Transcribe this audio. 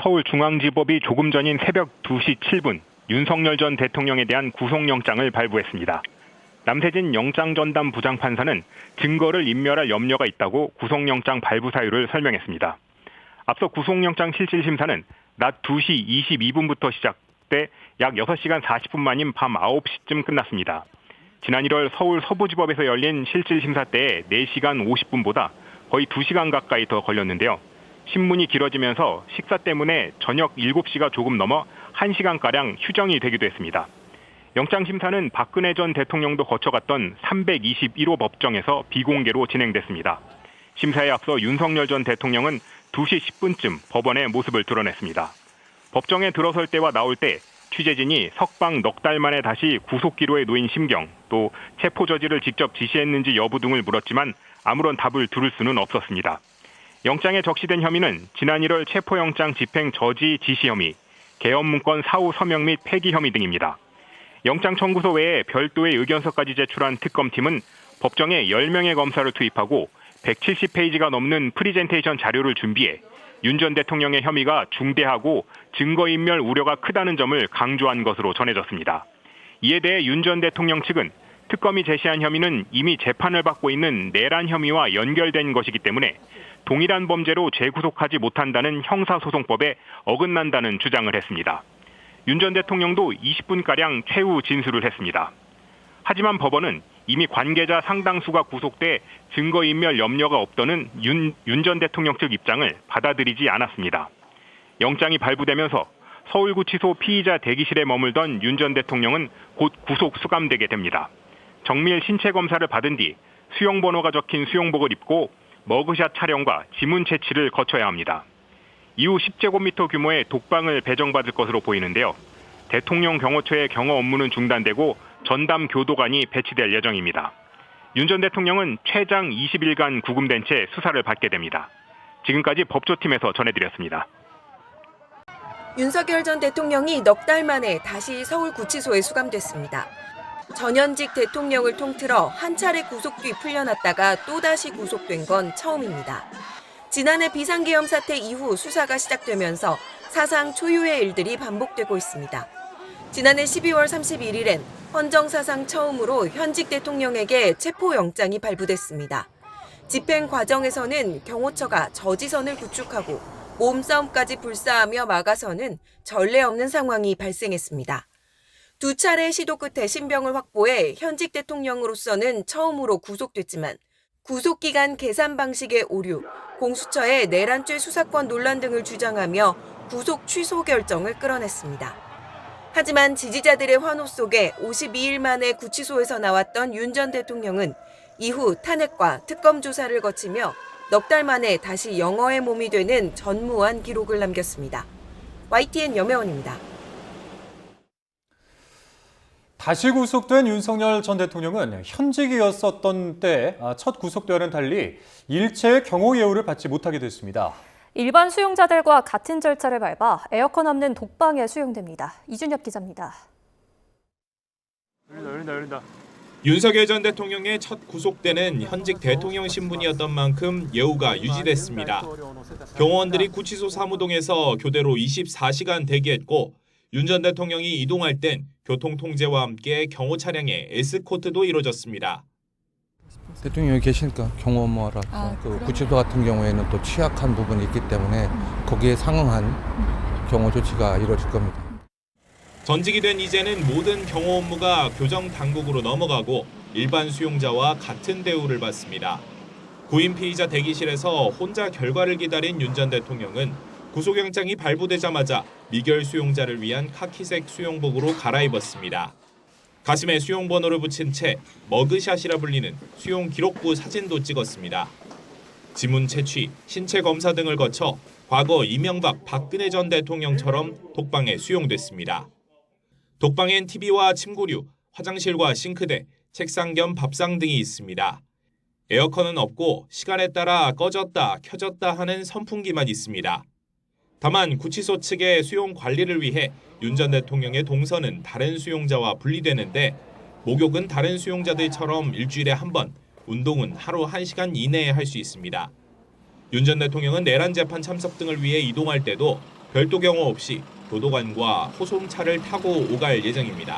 서울중앙지법이 조금 전인 새벽 2시 7분 윤석열 전 대통령에 대한 구속영장을 발부했습니다. 남세진 영장전담 부장판사는 증거를 인멸할 염려가 있다고 구속영장 발부 사유를 설명했습니다. 앞서 구속영장 실질심사는 낮 2시 22분부터 시작돼 약 6시간 40분 만인 밤 9시쯤 끝났습니다. 지난 1월 서울 서부지법에서 열린 실질심사 때의 4시간 50분보다 거의 2시간 가까이 더 걸렸는데요. 신문이 길어지면서 식사 때문에 저녁 7시가 조금 넘어 1시간가량 휴정이 되기도 했습니다. 영장심사는 박근혜 전 대통령도 거쳐갔던 321호 법정에서 비공개로 진행됐습니다. 심사에 앞서 윤석열 전 대통령은 2시 10분쯤 법원에 모습을 드러냈습니다. 법정에 들어설 때와 나올 때 취재진이 석방 넉 달 만에 다시 구속기로에 놓인 심경, 또 체포 저지를 직접 지시했는지 여부 등을 물었지만 아무런 답을 들을 수는 없었습니다. 영장에 적시된 혐의는 지난 1월 체포영장 집행 저지 지시 혐의, 계엄문건 사후 서명 및 폐기 혐의 등입니다. 영장 청구서 외에 별도의 의견서까지 제출한 특검팀은 법정에 10명의 검사를 투입하고 170페이지가 넘는 프리젠테이션 자료를 준비해 윤 전 대통령의 혐의가 중대하고 증거인멸 우려가 크다는 점을 강조한 것으로 전해졌습니다. 이에 대해 윤 전 대통령 측은 특검이 제시한 혐의는 이미 재판을 받고 있는 내란 혐의와 연결된 것이기 때문에 동일한 범죄로 재구속하지 못한다는 형사소송법에 어긋난다는 주장을 했습니다. 윤 전 대통령도 20분가량 최후 진술을 했습니다. 하지만 법원은 이미 관계자 상당수가 구속돼 증거인멸 염려가 없다는 윤 전 대통령 측 입장을 받아들이지 않았습니다. 영장이 발부되면서 서울구치소 피의자 대기실에 머물던 윤 전 대통령은 곧 구속 수감되게 됩니다. 정밀 신체 검사를 받은 뒤 수용번호가 적힌 수용복을 입고 머그샷 촬영과 지문 채취를 거쳐야 합니다. 이후 10제곱미터 규모의 독방을 배정받을 것으로 보이는데요. 대통령 경호처의 경호 업무는 중단되고 전담 교도관이 배치될 예정입니다. 윤 전 대통령은 최장 20일간 구금된 채 수사를 받게 됩니다. 지금까지 법조팀에서 전해드렸습니다. 윤석열 전 대통령이 넉 달 만에 다시 서울구치소에 수감됐습니다. 전현직 대통령을 통틀어 한 차례 구속 뒤 풀려났다가 또다시 구속된 건 처음입니다. 지난해 비상계엄 사태 이후 수사가 시작되면서 사상 초유의 일들이 반복되고 있습니다. 지난해 12월 31일엔 헌정사상 처음으로 현직 대통령에게 체포영장이 발부됐습니다. 집행 과정에서는 경호처가 저지선을 구축하고 몸싸움까지 불사하며 막아서는 전례 없는 상황이 발생했습니다. 두 차례 시도 끝에 신병을 확보해 현직 대통령으로서는 처음으로 구속됐지만 구속기간 계산 방식의 오류, 공수처의 내란죄 수사권 논란 등을 주장하며 구속 취소 결정을 끌어냈습니다. 하지만 지지자들의 환호 속에 52일 만에 구치소에서 나왔던 윤 전 대통령은 이후 탄핵과 특검 조사를 거치며 넉 달 만에 다시 영어의 몸이 되는 전무한 기록을 남겼습니다. YTN 염혜원입니다. 다시 구속된 윤석열 전 대통령은 현직이었었던 때 첫 구속 때와는 달리 일체의 경호 예우를 받지 못하게 됐습니다. 일반 수용자들과 같은 절차를 밟아 에어컨 없는 독방에 수용됩니다. 이준엽 기자입니다. 열린다. 윤석열 전 대통령의 첫 구속때는 현직 대통령 신분이었던 만큼 예우가 유지됐습니다. 경호원들이 구치소 사무동에서 교대로 24시간 대기했고 윤 전 대통령이 이동할 땐 교통통제와 함께 경호 차량의 에스코트도 이루어졌습니다. 대통령이 계시니까 경호 업무하러 그 구치소 같은 경우에는 또 취약한 부분이 있기 때문에 거기에 상응한 경호 조치가 이루어질 겁니다. 전직이 된 이제는 모든 경호 업무가 교정 당국으로 넘어가고 일반 수용자와 같은 대우를 받습니다. 구인 피의자 대기실에서 혼자 결과를 기다린 윤 전 대통령은 구속영장이 발부되자마자 미결 수용자를 위한 카키색 수용복으로 갈아입었습니다. 가슴에 수용번호를 붙인 채 머그샷이라 불리는 수용 기록부 사진도 찍었습니다. 지문 채취, 신체 검사 등을 거쳐 과거 이명박, 박근혜 전 대통령처럼 독방에 수용됐습니다. 독방엔 TV와 침구류, 화장실과 싱크대, 책상 겸 밥상 등이 있습니다. 에어컨은 없고 시간에 따라 꺼졌다, 켜졌다 하는 선풍기만 있습니다. 다만 구치소 측의 수용 관리를 위해 윤 전 대통령의 동선은 다른 수용자와 분리되는데 목욕은 다른 수용자들처럼 일주일에 한 번, 운동은 하루 1시간 이내에 할 수 있습니다. 윤 전 대통령은 내란 재판 참석 등을 위해 이동할 때도 별도 경호 없이 교도관과 호송차를 타고 오갈 예정입니다.